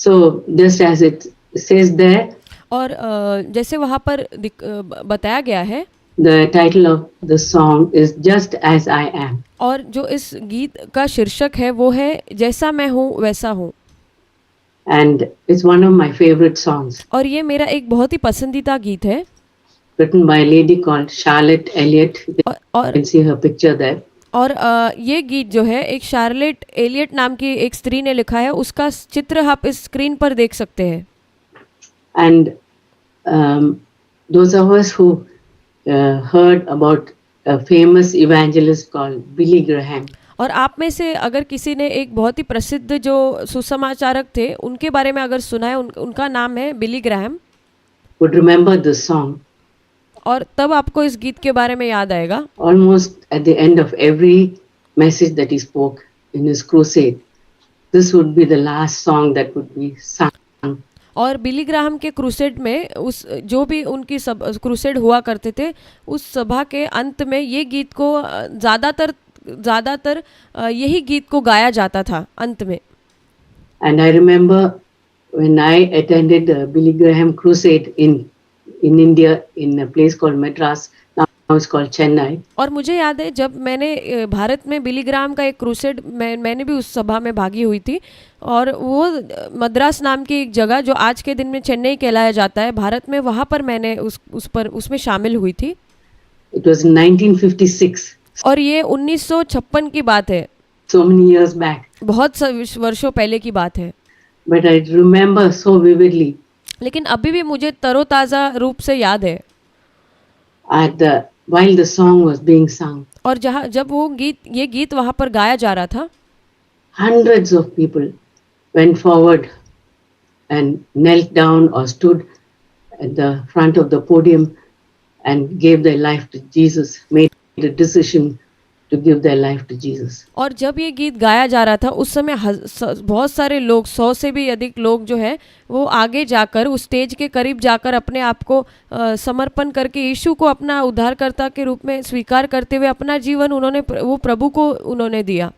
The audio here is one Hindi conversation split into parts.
So just as it says there, और जैसे वहाँ पर बताया गया है, the title of the song is Just As I Am. और जो इस गीत का शीर्षक है वो है जैसा मैं हूँ वैसा हूँ, And it's one of my favorite songs, और ये मेरा एक बहुत ही पसंदीदा गीत है। written by a lady called Charlotte Elliott. You और can see her picture there. और ये गीत जो है एक शार्लेट एलियट नाम की एक स्त्री ने लिखा है, उसका चित्र आप इस स्क्रीन पर देख सकते हैं। And those of us who heard about a famous evangelist called Billy Graham, और आप में से अगर किसी ने एक बहुत ही प्रसिद्ध जो सुसमाचारक थे उनके बारे में अगर सुना है, उनका नाम है Billy Graham, would remember this song. और तब आपको इस गीत के बारे में याद आएगा। Almost at the end of every message that he spoke in his crusade, this would be the last song that would be sung. और बिली ग्राहम के क्रूसेड में उस जो भी उनकी सब क्रूसेड हुआ करते थे, उस सभा के अंत में ये गीत को ज़्यादातर यही गीत को गाया जाता था अंत में। And I remember when I attended the Billy Graham crusade in India in a place called Madras, now it's called Chennai. और मुझे याद है जब मैंने भारत में बिली ग्राहम का एक क्रूसेड मैंने भी उस सभा में भागी हुई थी, और वो मद्रास नाम की एक जगह जो आज के दिन में चेन्नई कहलाया जाता है भारत में, वहाँ पर मैंने उसमें शामिल हुई थी। It was in 1956. और ये 1956 की बात है, So many years back. बहुत वर्षों पहले की बात है। But I remember so vividly लेकिन अभी भी मुझे तरोताज़ा रूप से याद है। while the song was being sung, और जब ये गीत वहाँ पर गाया जा रहा था, hundreds of people went forward and knelt down or stood at the front of the podium and gave their life to Jesus, made a decision to give their life to Jesus. और जब ये गीत गाया जा रहा था उस समय बहुत सारे लोग, 100 से भी अधिक लोग जो है वो आगे जाकर उस स्टेज के करीब जाकर अपने आप को समर्पण करके यीशु को अपना उद्धारकर्ता के रूप में स्वीकार करते हुए अपना जीवन वो प्रभु को उन्होंने दिया।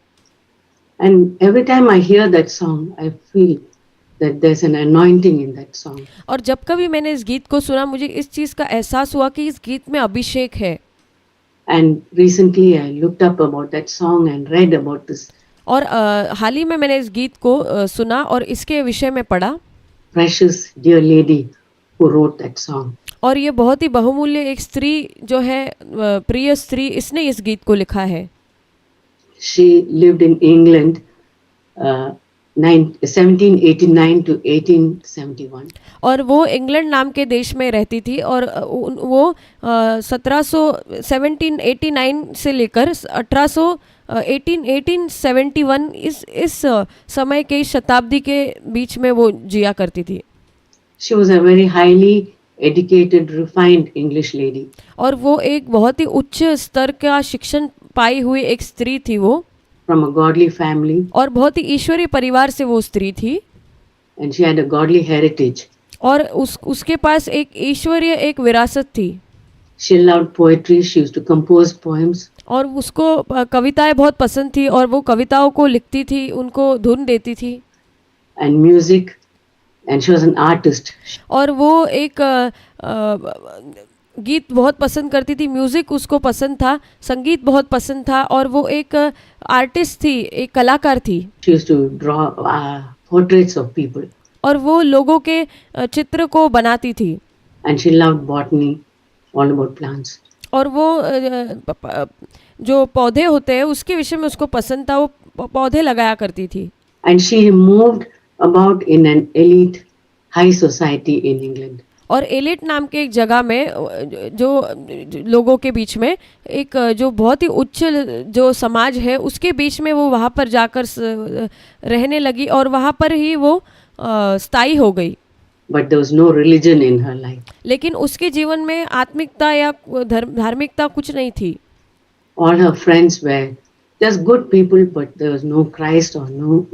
And every time I hear that song, I feel that there's an anointing in that song. और जब कभी मैंने इस गीत को सुना, मुझे इस चीज़ का एहसास हुआ कि इस गीत में अभिषेक है। And recently I looked up about that song and read about this. और हाल ही में मैंने इस गीत को सुना और इसके विषय में पढ़ा। Precious dear lady who wrote that song. और ये बहुत ही बहुमूल्य एक स्त्री जो है, प्रिय स्त्री, इसने इस गीत को लिखा है। She lived in England 1789 to 1871. और वो इंग्लैंड नाम के देश में रहती थी, और वो 1789 से लेकर 1871 इस समय के शताब्दी के बीच में वो जिया करती थी। She was a very highly educated, refined English lady. और वो एक बहुत ही उच्च स्तर का शिक्षण पाई हुई एक स्त्री थी वो, from a godly family. और बहुत ही ईश्वरीय परिवार से वो स्त्री थी। And she had a godly heritage. और उसके पास एक ईश्वरीय एक विरासत थी। She loved poetry. She used to compose poems. और उसको कविताएं बहुत पसंद थी, और वो कविताओं को लिखती थी, उनको धुन देती थी। And music. And she was an artist. और वो एक गीत बहुत पसंद करती थी, म्यूज़िक उसको पसंद था, संगीत बहुत पसंद था, और वो एक आर्टिस्ट थी, एक कलाकार थी। She used to draw portraits of people. और वो लोगों के चित्र को बनाती थी। And she loved botany, all about plants. और वो जो पौधे होते हैं उसके विषय में उसको पसंद था, वो पौधे लगाया करती थी। And she moved about in an elite high society in England. और एलिट नाम के एक जगह में जो लोगों के बीच में एक जो बहुत ही उच्च जो समाज है उसके बीच में वो वहाँ पर जाकर रहने लगी, और वहाँ पर ही वो स्थायी हो गई। But there was no religion in her life. लेकिन उसके जीवन में आत्मिकता या धार्मिकता कुछ नहीं थी। All her friends were just good people, but there was no Christ or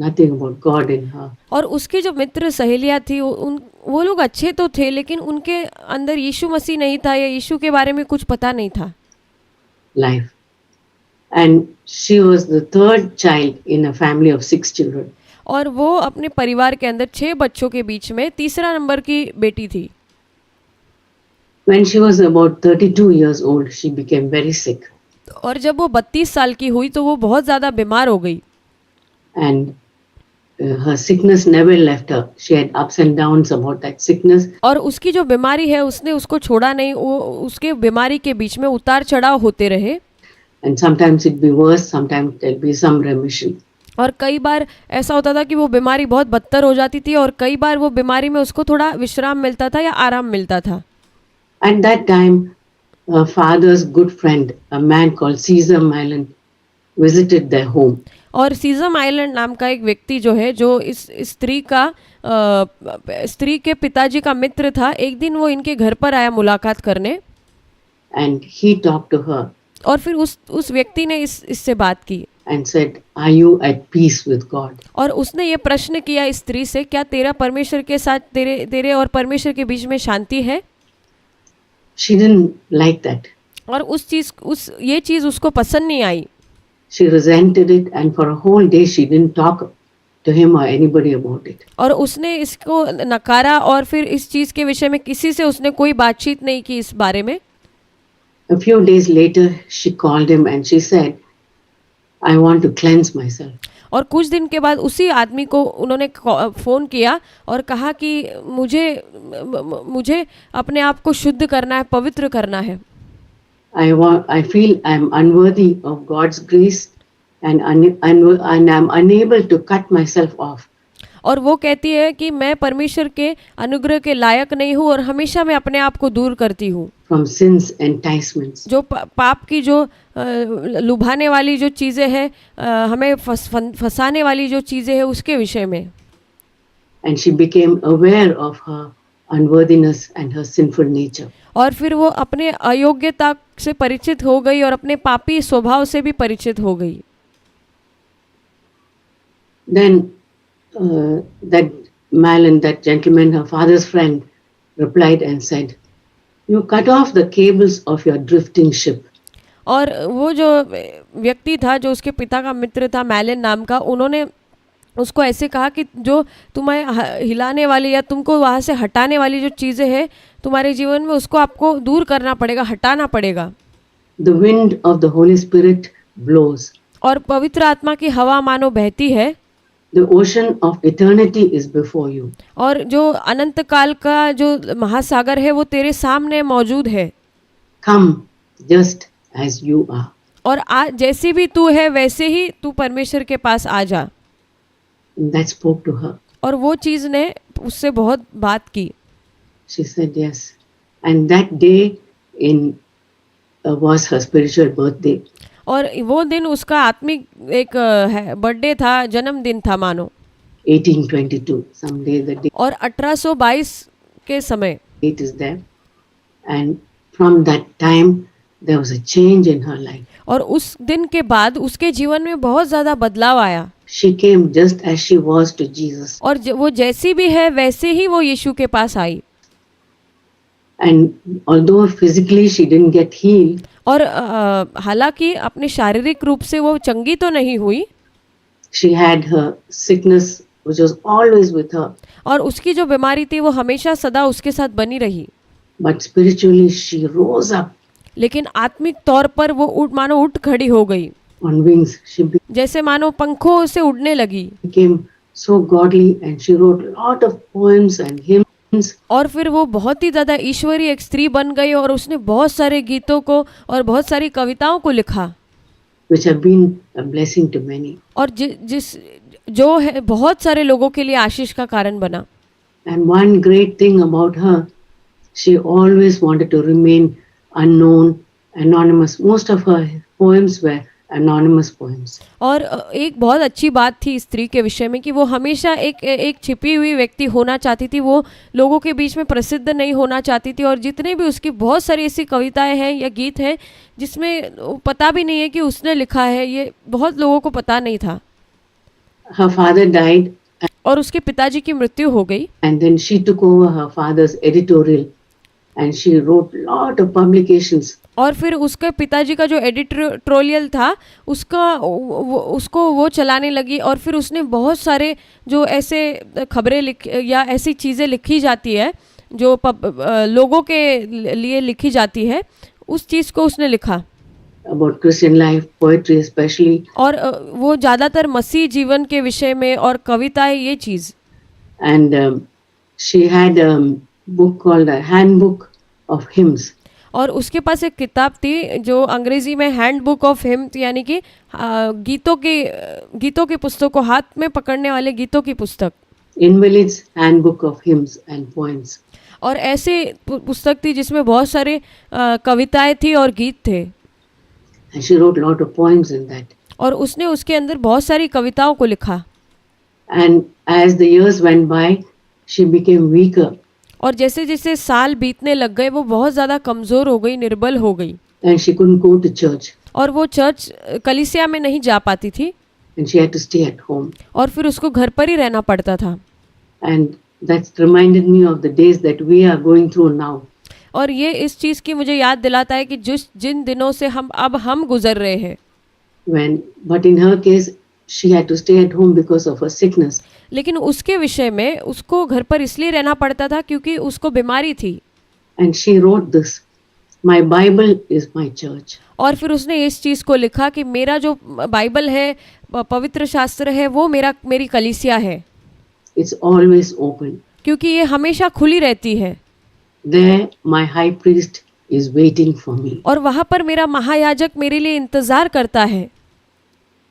nothing about God in her. और उसके जो मित्र सहेलियाँ थी वो लोग अच्छे तो थे, लेकिन उनके अंदर यीशु मसीह नहीं था या यीशु के बारे में कुछ पता नहीं था। Life. And she was the third child in a family of 6 children. और वो अपने परिवार के अंदर 6 बच्चों के बीच में तीसरा नंबर की बेटी थी। When she was about 32 years old, she became very sick. और जब वो 32 साल की हुई तो वो बहुत ज़्यादा बीमार हो गई And her sickness never left her. She had ups and downs about that sickness. और उसकी जो बीमारी है उसने उसको छोड़ा नहीं, वो उसके बीमारी के बीच में उतार चढ़ाव होते रहे And sometimes it'd be worse, sometimes there'll be some remission. और कई बार ऐसा होता था कि वो बीमारी बहुत बदतर हो जाती थी और कई बार वो बीमारी में उसको थोड़ा विश्राम मिलता था या आराम मिलता था। At that time, her father's good friend, a man called Caesar Milan, visited their home. और सीजम आइलैंड नाम का एक व्यक्ति जो है, जो इस स्त्री के पिताजी का मित्र था, एक दिन वो इनके घर पर आया मुलाकात करने And he talked to her और फिर उस व्यक्ति ने इससे बात की and said, "Are you at peace with God?" और उसने ये प्रश्न किया इस स्त्री से, क्या तेरा परमेश्वर के साथ तेरे और परमेश्वर के बीच में शांति है? She didn't like that. और ये चीज उसको पसंद नहीं आई। She resented it, and for a whole day she didn't talk to him or anybody about it. और उसने इसको नकारा और फिर इस चीज के विषय में किसी से उसने कोई बातचीत नहीं की इस बारे में। A few days later, she called him and she said, "I want to cleanse myself." और कुछ दिन के बाद उसी आदमी को उन्होंने फ़ोन किया और कहा कि मुझे अपने आप को शुद्ध करना है, पवित्र करना है। I feel I'm unworthy of God's grace and I'm unable to cut myself off. और वो कहती है कि मैं परमेश्वर के अनुग्रह के लायक नहीं हूँ और हमेशा मैं अपने आप को दूर करती हूँ From sin's enticements. जो पाप की जो लुभाने वाली जो चीज़ें हैं, हमें फंसाने वाली जो चीज़ें हैं उसके विषय में। And she became aware of her unworthiness and her sinful nature. और फिर वो अपने अयोग्यता से परिचित हो गई और अपने पापी स्वभाव से भी परिचित हो गई। Then that gentleman, her father's friend, replied and said, "You cut off the cables of your drifting ship." और वो जो व्यक्ति था, जो उसके पिता का मित्र था, मैलन नाम का, उन्होंने उसको ऐसे कहा कि जो तुम्हें हिलाने वाली या तुमको वहाँ से हटाने वाली जो चीज़ें हैं तुम्हारे जीवन में, उसको आपको दूर करना पड़ेगा, हटाना पड़ेगा। The wind of the Holy Spirit blows. और पवित्र आत्मा की हवा मानो बहती है। The ocean of eternity is before you. और जो अनंत काल का जो महासागर है वो तेरे सामने मौजूद है। Come just as you are. और जैसी भी तू है वैसे ही तू परमेश्वर के पास आ जा। That spoke to her. और वो चीज़ ने उससे बहुत बात की। She said yes. And that day was her spiritual birthday. और वो दिन उसका आत्मिक एक बर्थडे था, जन्मदिन था मानो। 1822, someday the date और 1822 के समय is there. And from that time there was a change in her life. और उस दिन के बाद उसके जीवन में बहुत ज़्यादा बदलाव आया। She came just as she was to Jesus. और वो जैसी भी है वैसे ही वो यीशु के पास आई। And although physically she didn't get healed, और हालांकि अपने शारीरिक रूप से वो चंगी तो नहीं हुई, she had her sickness which was always with her. और उसकी जो बीमारी थी वो हमेशा सदा उसके साथ बनी रही। But spiritually she rose up लेकिन आत्मिक तौर पर वो मानो उठ खड़ी हो गई, on wings. She जैसे मानो पंखों से उड़ने लगी। became so godly and she wrote a lot of poems and hymns. और फिर वो बहुत ही ज़्यादा ईश्वरीय एक स्त्री बन गई और उसने बहुत सारे गीतों को और बहुत सारी कविताओं को लिखा, which have been a blessing to many. और जो है बहुत सारे लोगों के लिए आशीष का कारण बना। And one great thing about her, she always wanted to remain unknown, anonymous. Most of her poems were anonymous poems. और एक बहुत अच्छी बात थी इस स्त्री के विषय में कि वो हमेशा एक छिपी हुई व्यक्ति होना चाहती थी, वो लोगों के बीच में प्रसिद्ध नहीं होना चाहती थी। और जितने भी उसकी बहुत सारी ऐसी कविताएं हैं या गीत हैं जिसमें पता भी नहीं है कि उसने लिखा है, ये बहुत लोगों को पता नहीं था। Her father died और उसके पिताजी की मृत्यु हो गई and then she took over her father's editorial and she wrote lot of publications. और फिर उसके पिताजी का जो एडिटोरियल था उसको वो चलाने लगी और फिर उसने बहुत सारे जो ऐसे खबरें लिख या ऐसी चीज़ें लिखी जाती है जो लोगों के लिए लिखी जाती है, उस चीज़ को उसने लिखा। about Christian life, poetry especially. और वो ज़्यादातर मसीह जीवन के विषय में और कविताएं, ये चीज़। And she had a book called a Handbook of Hymns. और उसके पास एक किताब थी जो अंग्रेजी में हैंड बुक ऑफ हिम, यानी कि गीतों की पुस्तक को हाथ में पकड़ने वाले गीतों की पुस्तक। Invalid's Handbook of Hymns and Poems. और ऐसे पुस्तक थी जिसमें बहुत सारे कविताएं थी और गीत थे। And she wrote a lot of poems in that. और उसने उसके अंदर बहुत सारी कविताओं को लिखा। And as the years went by, she became weaker. और जैसे जैसे साल बीतने लग गए वो बहुत ज़्यादा कमज़ोर हो गई, निर्बल हो गई। And she couldn't go to church. और वो चर्च कलीसिया में नहीं जा पाती थी। And she had to stay at home. और फिर उसको घर पर ही रहना पड़ता था। And that's reminded me of the days that we are going through now. और ये इस चीज़ की मुझे याद दिलाता है कि जिन दिनों से हम गुजर रहे हैं। But in her case, she had to stay at home because of her sickness. लेकिन उसके विषय में उसको घर पर इसलिए रहना पड़ता था क्योंकि उसको बीमारी थी। And she wrote this, "My Bible is my church." और फिर उसने इस चीज़ को लिखा कि मेरा जो बाइबल है, पवित्र शास्त्र है, वो मेरी कलीसिया है। It's always open. क्योंकि ये हमेशा खुली रहती है। There, my high priest is waiting for me. और वहाँ पर मेरा महायाजक मेरे लिए इंतज़ार करता है।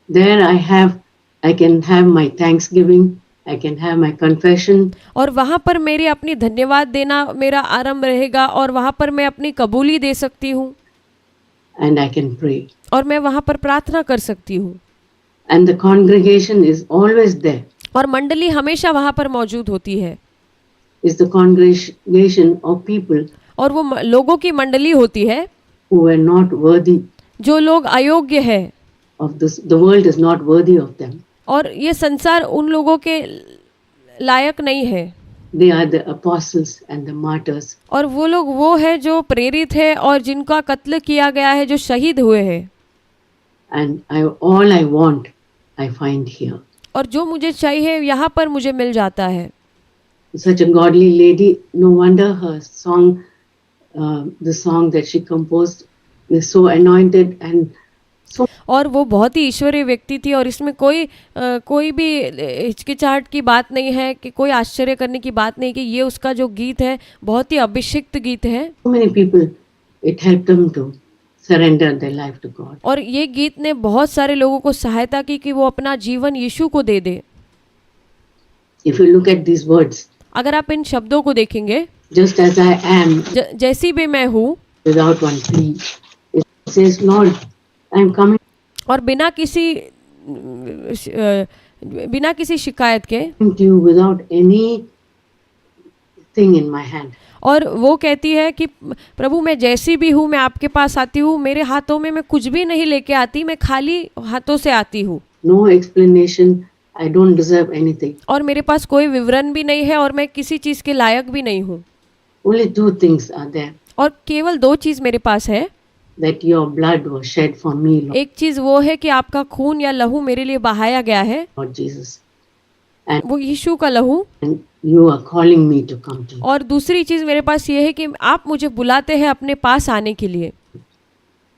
There I can have my thanksgiving, I can have my confession. और वहाँ पर मेरी अपनी धन्यवाद देना मेरा आरंभ रहेगा और वहाँ पर मैं अपनी कबूली दे सकती हूँ। And I can pray. और मैं वहाँ पर प्रार्थना कर सकती हूँ। And the congregation is always there. और मंडली हमेशा वहाँ पर मौजूद होती है। Is the congregation of people और वो लोगों की मंडली होती है who are not worthy जो लोग अयोग्य है of this. The world is not worthy of them. और ये संसार उन लोगों के लायक नहीं है। They are the apostles and the martyrs. और वो लोग वो है जो प्रेरित है और जिनका कत्ल किया गया है, जो शहीद हुए हैं। And all I want, I find here. और जो मुझे चाहिए यहाँ पर मुझे मिल जाता है। Such a godly lady, no wonder her song, the song that she composed is so anointed and so. और वो बहुत ही ईश्वरीय व्यक्ति थी और इसमें कोई भी हिचकिचाहट की बात नहीं है कि कोई आश्चर्य करने की बात नहीं कि ये उसका जो गीत है बहुत ही अभिषिक्त गीत है। So many people, it helped them to surrender their life to God. और ये गीत ने बहुत सारे लोगों को सहायता की कि वो अपना जीवन यीशु को दे दे। If you look at these words, अगर आप इन शब्दों को देखेंगे, just as I am, जैसी भी मैं हूँ, without one plea, it says, Lord, I am coming और बिना किसी शिकायत के, to you without anything in my hand. और वो कहती है कि प्रभु मैं जैसी भी हूँ मैं आपके पास आती हूँ, मेरे हाथों में मैं कुछ भी नहीं लेके आती, मैं खाली हाथों से आती हूँ। No explanation, I don't deserve anything. और मेरे पास कोई विवरण भी नहीं है और मैं किसी चीज़ के लायक भी नहीं हूँ। Only two things are there. और केवल दो चीज़ मेरे पास है। That your blood was shed for me, Lord. एक चीज़ वो है कि आपका खून या लहू मेरे लिए बहाया गया है, Lord Jesus. वो यीशु का लहू। And you are calling me to come to you. और दूसरी चीज़ मेरे पास ये है कि आप मुझे बुलाते हैं अपने पास आने के लिए।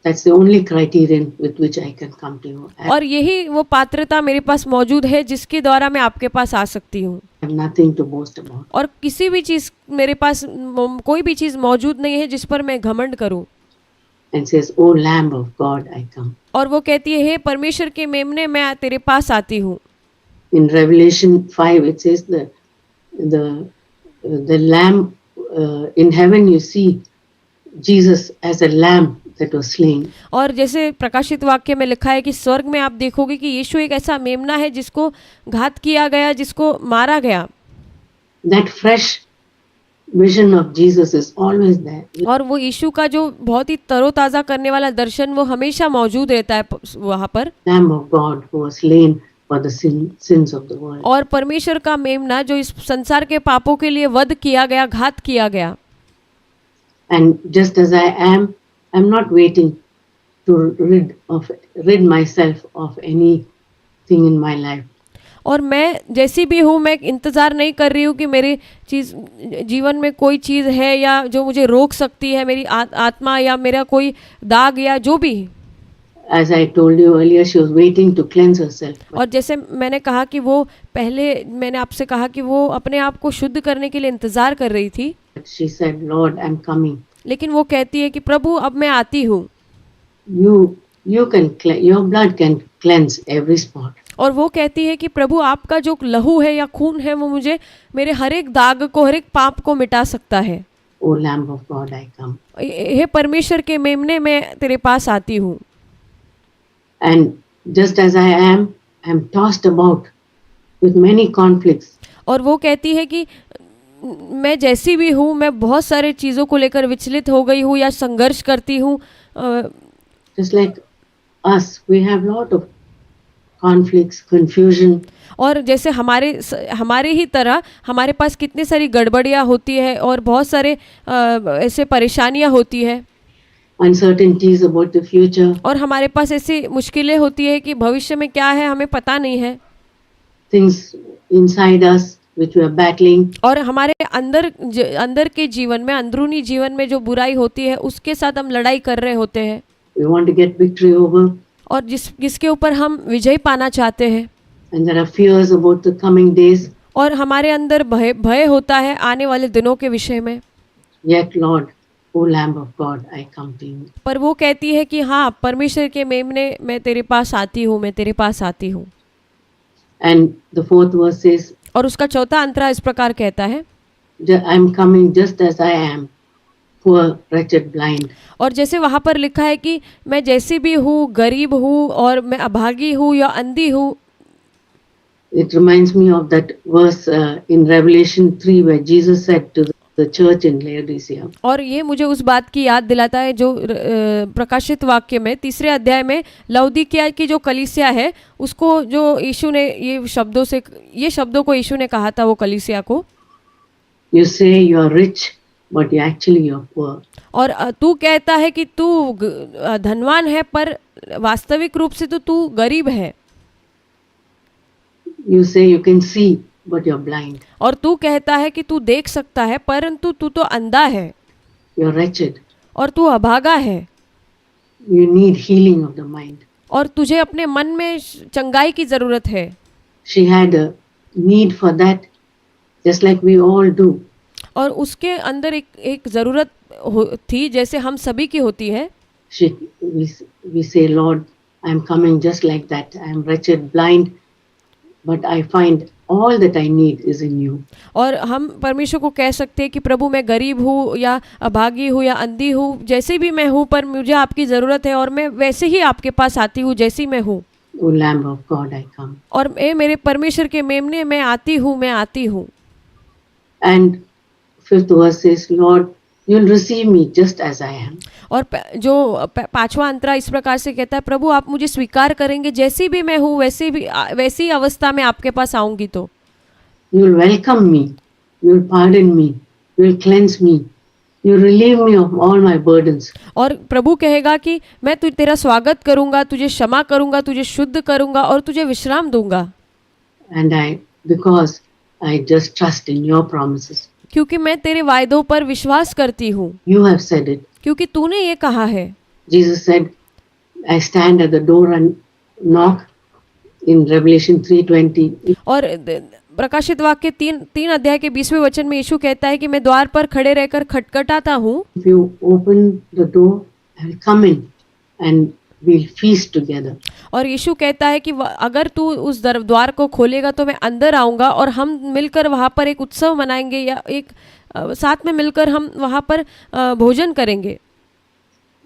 That's the only criterion with which I can come to you. I और यही वो पात्रता मेरे पास मौजूद है जिसके द्वारा मैं आपके पास आ सकती हूँ। have nothing to boast about. और किसी भी चीज़ मेरे पास कोई भी चीज़ मौजूद नहीं है जिस पर मैं घमंड करूँ। And says, "O Lamb of God, I come." और वो कहती है, हे परमेश्वर के मेमने मैं तेरे पास आती हूँ। In Revelation 5, it says the lamb in heaven. You see Jesus as a lamb that was slain. और जैसे प्रकाशित वाक्य में लिखा है कि स्वर्ग में आप देखोगे कि यीशु एक ऐसा मेमना है जिसको घात किया गया, जिसको मारा गया। That fresh vision of Jesus is always there. और वो यीशु का जो बहुत ही तरोताज़ा करने वाला दर्शन वो हमेशा मौजूद रहता है वहाँ पर। Lamb of God who was slain for the sins of the world. और परमेश्वर का मेमना जो इस संसार के पापों के लिए वध किया गया, घात किया गया। And just as I am, I'm not waiting to rid myself of anything in my life. और मैं जैसी भी हूँ, मैं इंतज़ार नहीं कर रही हूँ कि मेरी जीवन में कोई चीज़ है या जो मुझे रोक सकती है, मेरी आत्मा या मेरा कोई दाग या जो भी। As I told you earlier, she was waiting to cleanse herself. और जैसे मैंने कहा कि वो पहले मैंने आपसे कहा कि वो अपने आप को शुद्ध करने के लिए इंतज़ार कर रही थी, But she said, Lord, I'm coming. लेकिन वो कहती है कि प्रभु अब मैं आती हूँ। Your blood can cleanse every spot. और वो कहती है कि प्रभु आपका जो लहू है या खून है वो मुझे मेरे हर एक दाग को, हर एक पाप को मिटा सकता है। O Lamb of God, I come. हे परमेश्वर के मेमने, मैं तेरे पास आती हूँ। And just as I am tossed about with many conflicts. और वो कहती है कि मैं जैसी भी हूँ, मैं बहुत सारे चीज़ों को लेकर विचलित हो गई हूँ या संघर्ष करती हूँ। Just like us, we have lot of conflicts, confusion. और जैसे हमारे ही तरह हमारे पास कितनी सारी गड़बड़ियाँ होती है और बहुत सारे ऐसे परेशानियाँ होती है, Uncertainties about the future. और हमारे पास ऐसी मुश्किलें होती है कि भविष्य में क्या है हमें पता नहीं है। Things inside us which we are battling. और हमारे अंदर के जीवन में, अंदरूनी जीवन में जो बुराई होती है उसके साथ हम लड़ाई कर रहे होते हैं, We want to get victory over. और जिसके ऊपर हम विजय पाना चाहते हैं। And there are fears about the coming days. और हमारे अंदर भय होता है आने वाले दिनों के विषय में। Yet, Lord, O Lamb of God, I come to you. पर वो कहती है कि हाँ परमेश्वर के मेमने, मैं तेरे पास आती हूँ, मैं तेरे पास आती हूँ। And the fourth verse says, और उसका चौथा अंतरा इस प्रकार कहता है, I'm coming just as I am, poor, wretched, blind. और जैसे वहाँ पर लिखा है कि मैं जैसी भी हूँ, गरीब हूँ और मैं अभागी हूँ या अंधी हूँ। It reminds me of that verse in Revelation 3 where Jesus said to the church in Laodicea. और ये मुझे उस बात की याद दिलाता है जो प्रकाशित वाक्य में 3 अध्याय में लौदीकिया की जो कलीसिया है उसको, जो यीशु ने ये शब्दों को यीशु ने कहा था वो कलीसिया को। You say you are rich, but actually you are poor. और तू कहता है कि तू धनवान है पर वास्तविक रूप से तो तू गरीब है। You say you can see, but you are blind. और तू कहता है कि तू देख सकता है परंतु तू तो अंधा है। You are wretched. और तू अभागा है। You need healing of the mind. और तुझे अपने मन में चंगाई की जरूरत है। She had a need for that, just like we all do. और उसके अंदर एक ज़रूरत थी जैसे हम सभी की होती है। We say, Lord, I am coming just like that. I am wretched, blind, but I find all that I need is in you. और हम परमेश्वर को कह सकते हैं कि प्रभु मैं गरीब हूँ या अभागी हूँ या अंधी हूँ, जैसे भी मैं हूँ पर मुझे आपकी ज़रूरत है और मैं वैसे ही आपके पास आती हूँ जैसी मैं हूँ। O Lamb of God, I come. और मेरे परमेश्वर के मेमने, मैं आती हूँ, मैं आती हूँ। And fifth verse says, Lord, you'll receive me just as I am. और जो 5वां अंतरा इस प्रकार से कहता है, प्रभु आप मुझे स्वीकार करेंगे जैसी भी मैं हूँ, वैसी अवस्था में आपके पास आऊंगी तो। You'll welcome me, you'll pardon me, you'll cleanse me, you'll relieve me of all my burdens. और प्रभु कहेगा कि मैं तेरा स्वागत करूंगा, तुझे क्षमा करूंगा, तुझे शुद्ध करूंगा और तुझे विश्राम दूंगा। And because I just trust in your promises. क्योंकि मैं तेरे वायदों पर विश्वास करती हूँ। You have said it. क्योंकि तूने ये कहा है। Jesus said, I stand at the door and knock in Revelation 3:20. और प्रकाशित वाक्य 3 अध्याय के 20वें वचन में यीशु कहता है कि मैं द्वार पर खड़े रहकर खटखटाता हूँ। If you open the door, I'll come in and we'll feast together. और यीशु कहता है कि अगर तू उस द्वार को खोलेगा तो मैं अंदर आऊँगा और हम मिलकर वहाँ पर एक उत्सव मनाएंगे या एक साथ में मिलकर हम वहाँ पर भोजन करेंगे।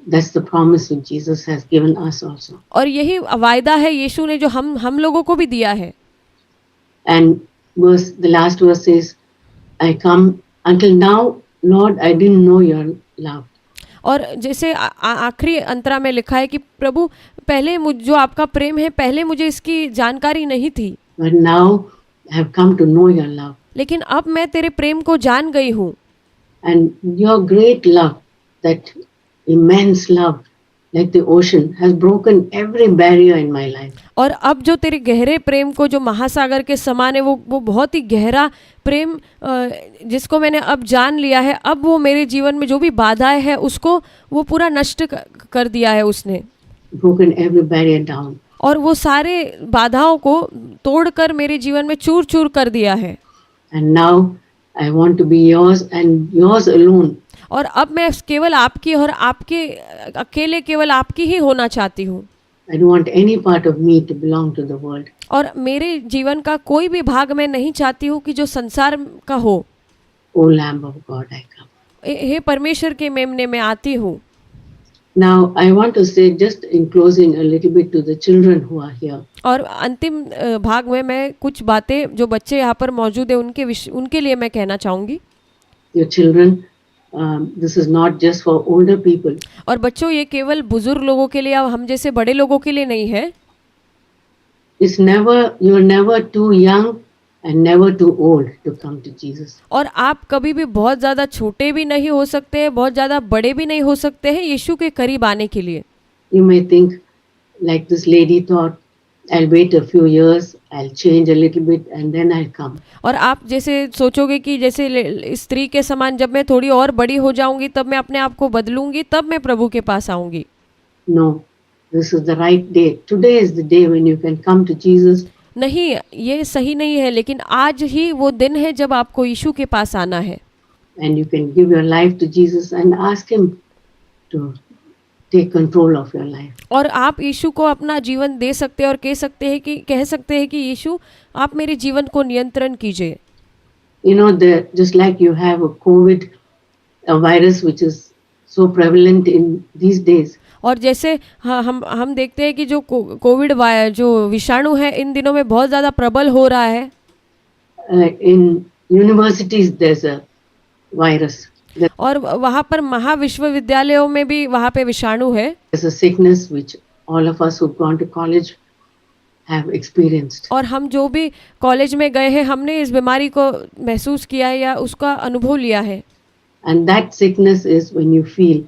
That's the promise which Jesus has given us also. और यही वायदा है यीशु ने जो हम लोगों को भी दिया है। And the last verse says, I come until now, Lord, I didn't know your love. और जैसे आखिरी अंतरा में लिखा है कि प्रभु पहले जो आपका प्रेम है, पहले मुझे इसकी जानकारी नहीं थी। But now I have come to know your love. लेकिन अब मैं तेरे प्रेम को जान गई हूँ। And your great love that immense love, like the ocean, has broken every barrier in my life. और अब जो तेरे गहरे प्रेम को जो महासागर के समान है वो बहुत ही गहरा प्रेम जिसको मैंने अब जान लिया है, अब वो मेरे जीवन में जो भी बाधाएं हैं उसको वो पूरा नष्ट कर दिया है उसने, Broken every barrier down. और वो सारे बाधाओं को तोड़कर मेरे जीवन में चूर चूर कर दिया है। And now I want to be yours and yours alone. और अब मैं केवल आपकी और आपके अकेले केवल आपकी ही होना चाहती हूँ। I don't want any part of me to belong to the world. और मेरे जीवन का कोई भी भाग मैं नहीं चाहती हूँ कि जो संसार का हो। O Lamb of God, I come. हे परमेश्वर के मेमने में आती हूँ। Now I want to say just in closing a little bit to the children who are here. और अंतिम भाग में मैं कुछ बातें जो बच्चे यहाँ पर मौजूद हैं उनके लिए मैं कहना चाहूँगी। Your children, this is not just for older people. और बच्चों ये केवल बुजुर्ग लोगों के लिए या हम जैसे बड़े लोगों के लिए नहीं है। It's never, you're never too young and never too old to come to Jesus. और आप कभी भी बहुत ज़्यादा छोटे भी नहीं हो सकते, बहुत ज़्यादा बड़े भी नहीं हो सकते हैं यीशु के करीब आने के लिए। You may think like this lady thought, I'll wait a few years, I'll change a little bit and then I'll come. और आप जैसे सोचोगे कि जैसे स्त्री के समान जब मैं थोड़ी और बड़ी हो जाऊंगी तब मैं अपने आप को बदलूंगी, तब मैं प्रभु के पास आऊंगी। No, this is the right day. Today is the day when you can come to Jesus. नहीं, ये सही नहीं है, लेकिन आज ही वो दिन है जब आपको यीशु के पास आना है। And you can give your life to Jesus and ask him to take control of your life. और आप यीशु को अपना जीवन दे सकते हैं और कह सकते हैं कि यीशु आप मेरे जीवन को नियंत्रण कीजिए। You know, just like you have a COVID, a virus which is so prevalent in these days. और जैसे हाँ, हम देखते हैं कि जो कोविड जो विषाणु है इन दिनों में बहुत ज़्यादा प्रबल हो रहा है। In universities there's a virus. और वहाँ पर महाविश्वविद्यालयों में भी वहाँ पे विषाणु है। There's a sickness which all of us who've gone to college have experienced. और हम जो भी कॉलेज में गए हैं हमने इस बीमारी को महसूस किया है या उसका अनुभव लिया है। And that sickness is when you feel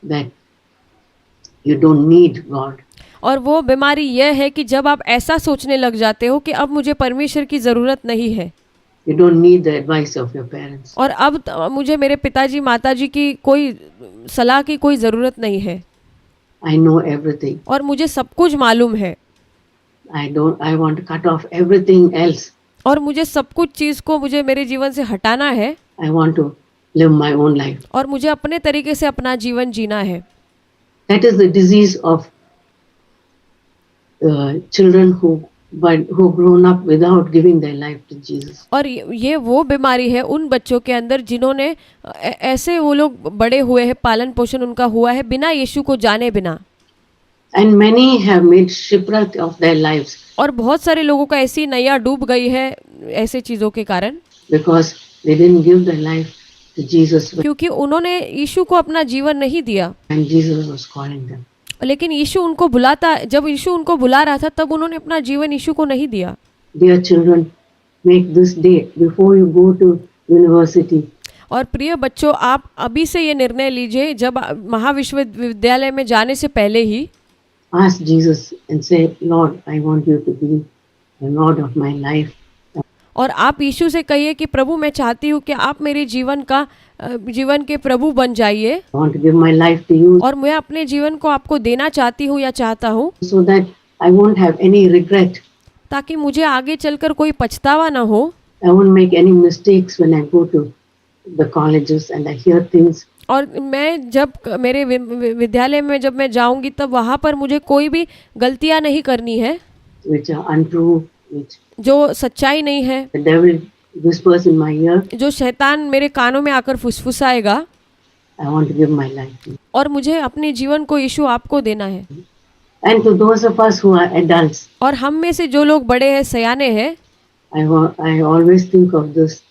that you don't need God. और वो बीमारी यह है कि जब आप ऐसा सोचने लग जाते हो कि अब मुझे परमेश्वर की ज़रूरत नहीं है। You don't need the advice of your parents. और अब मुझे मेरे पिताजी माताजी की कोई सलाह की कोई ज़रूरत नहीं है। I know everything. और मुझे सब कुछ मालूम है। I want to cut off everything else. और मुझे सब कुछ चीज़ को मुझे मेरे जीवन से हटाना है। I want to live my own life. और मुझे अपने तरीके से अपना जीवन जीना है। That is the disease of children who grown up without giving their life to Jesus. और ये वो बीमारी है उन बच्चों के अंदर जिन्होंने ऐसे वो लोग बड़े हुए हैं, पालन पोषण उनका हुआ है बिना यीशु को जाने बिना। And many have made shipwreck of their lives. और बहुत सारे लोगों का ऐसी नैया डूब गई है ऐसे चीज़ों के कारण, Because they didn't give their life to Jesus क्योंकि उन्होंने यीशु को अपना जीवन नहीं दिया। when Jesus was calling them. लेकिन जब यीशु उनको बुला रहा था तब उन्होंने अपना जीवन यीशु को नहीं दिया। Dear children, make this day before you go to university. और प्रिय बच्चों, आप अभी से ये निर्णय लीजिए जब महाविश्वविद्यालय में जाने से पहले ही Ask Jesus and say, Lord, I want you to be the Lord of my life. और आप यीशु से कहिए कि प्रभु मैं चाहती हूँ कि आप मेरे जीवन के प्रभु बन जाइए। I want to give my life to you और मैं अपने जीवन को आपको देना चाहती हूँ या चाहता हूँ so that I won't have any regret. ताकि मुझे आगे चलकर कोई पछतावा ना हो। I won't make any mistakes when I go to the colleges and I hear things. और मैं जब मेरे विद्यालय में जब मैं जाऊंगी तब वहाँ पर मुझे कोई भी गलतियाँ नहीं करनी है Which are untrue, which जो सच्चाई नहीं है, the devil whispers in my ear. जो शैतान मेरे कानों में आकर फुसफुसाएगा। I want to give my life to you. और मुझे अपने जीवन को यीशु आपको देना है। And to those of us who are adults, और हम में से जो लोग बड़े हैं, सयाने हैं, I always think of this.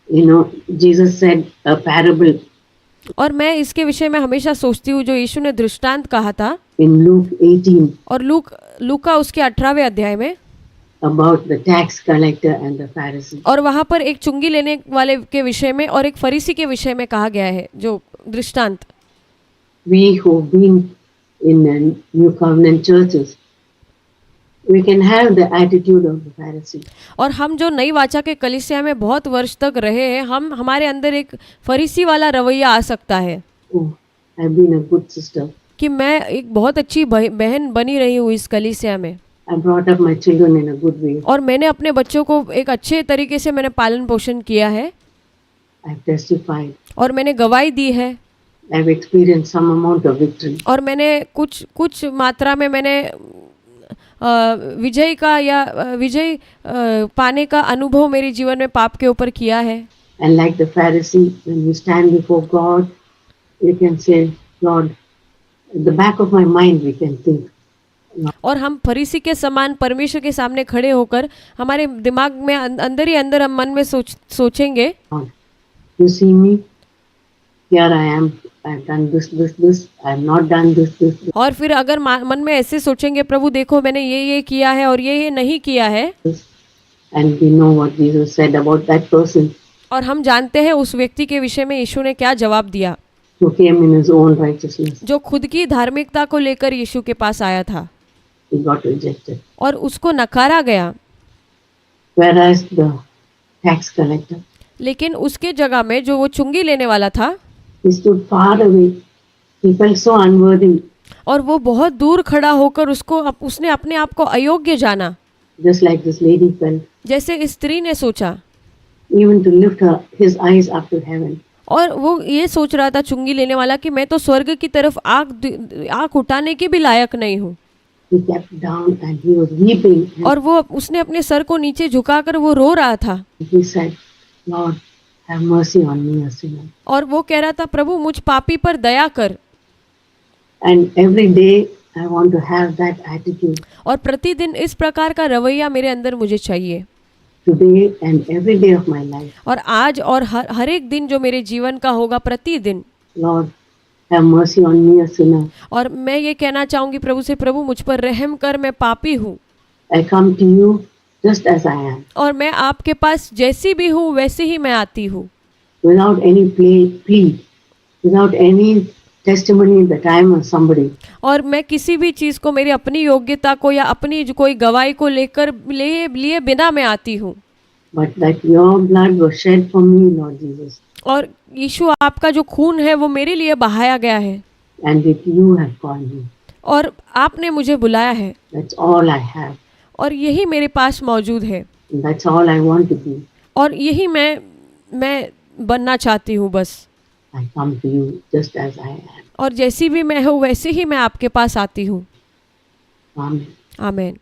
You know, Jesus said a parable और मैं इसके विषय में हमेशा सोचती हूँ जो यीशु ने दृष्टांत कहा था in Luke 18 और लूका उसके 18वें अध्याय में about the tax collector and the Pharisee. और वहाँ पर एक चुंगी लेने वाले के विषय में और एक फरीसी के विषय में कहा गया है जो दृष्टांत। We who've been in New Covenant churches, we can have the attitude of the Pharisee. और हम जो नई वाचा के कलीसिया में बहुत वर्ष तक रहे हैं, हम हमारे अंदर एक फरीसी वाला रवैया आ सकता है Oh, I've been a good sister. कि मैं एक बहुत अच्छी बहन बनी रही हूँ इस कलीसिया में, I brought up my children in a good way. और मैंने अपने बच्चों को एक अच्छे तरीके से मैंने पालन पोषण किया है, I've testified. और मैंने गवाही दी है, I've experienced some amount of victory. और मैंने कुछ मात्रा में मैंने विजय का या विजय पाने का अनुभव मेरे जीवन में पाप के ऊपर किया है। And like the Pharisee, when you stand before God, you can say, Lord, at the back of my mind we can think, और हम फरीसी के समान परमेश्वर के सामने खड़े होकर हमारे दिमाग में अंदर ही अंदर हम मन में सोचेंगे, Lord, you see me, here I am, I've done this, I have not done this. और फिर अगर मन में ऐसे सोचेंगे, प्रभु देखो मैंने ये किया है और ये नहीं किया है, And we know what Jesus said about that person और हम जानते हैं उस व्यक्ति के विषय में यीशु ने क्या जवाब दिया, who came in his own righteousness. जो खुद की धार्मिकता को लेकर यीशु के पास आया था He got rejected. और उसको नकारा गया। Whereas the tax collector, लेकिन उसके जगह में जो वो चुंगी लेने वाला था, he stood far away. He felt so unworthy, और वो बहुत दूर खड़ा होकर उसने अपने आप को अयोग्य जाना, just like this lady felt, जैसे इस स्त्री ने सोचा, even to lift his eyes up to heaven. और वो ये सोच रहा था चुंगी लेने वाला कि मैं तो स्वर्ग की तरफ आँख उठाने के भी लायक नहीं हूँ। He kept down and he was weeping. और उसने अपने सर को नीचे झुकाकर वो रो रहा था। He said, Lord, have mercy on me, a sinner. और वो कह रहा था, प्रभु मुझ पापी पर दया कर। And every day I want to have that attitude. और प्रतिदिन इस प्रकार का रवैया मेरे अंदर मुझे चाहिए। Today and every day of my life. और आज और हर एक दिन जो मेरे जीवन का होगा, प्रतिदिन, Lord, have mercy on me, a sinner. और मैं ये कहना चाहूंगी प्रभु से, प्रभु मुझ पर रहम कर, मैं पापी हूँ। I come to you just as I am. और मैं आपके पास जैसी भी हूँ वैसे ही मैं आती हूँ, Without any plea, without any testimony that I am somebody. और मैं किसी भी चीज़ को, मेरी अपनी योग्यता को या अपनी कोई गवाही को लिए बिना मैं आती हूँ। But that your blood was shed for me, Lord Jesus. और यीशु आपका जो खून है वो मेरे लिए बहाया गया है, And that you have called me. और आपने मुझे बुलाया है, That's all I have. और यही मेरे पास मौजूद है, And that's all I want to be. और यही मैं बनना चाहती हूँ बस। I come to you just as I am. और जैसी भी मैं हूँ वैसे ही मैं आपके पास आती हूँ। Amen. आमीन।